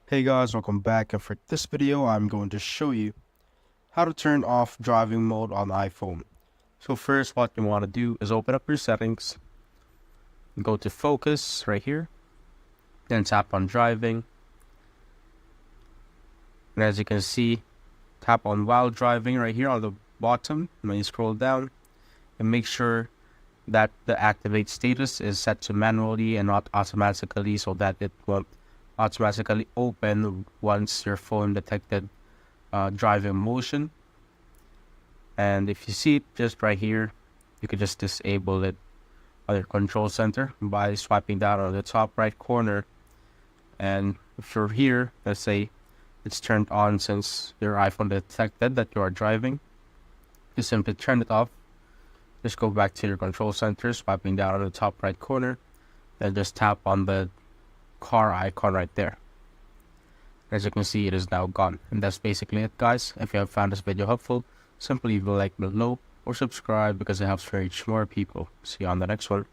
Hey guys, welcome back, and for this video I'm going to show you how to turn off driving mode on iPhone. So first, what you want to do is open up your settings, go to focus right here, then tap on driving, and as you can see, tap on while driving right here on the bottom. When you scroll down, and make sure that the activate status is set to manually and not automatically, so that it won't automatically open once your phone detected driving motion. And if you see it just right here, you can just disable it on your control center by swiping down on the top right corner. And if you're here, let's say it's turned on since your iPhone detected that you are driving, you simply turn it off. Just go back to your control center, swiping down on the top right corner, and just tap on the car icon right there. As you can see, it is now gone. And that's basically it, guys. If you have found this video helpful, simply leave a like below or subscribe because it helps reach more people. See you on the next one.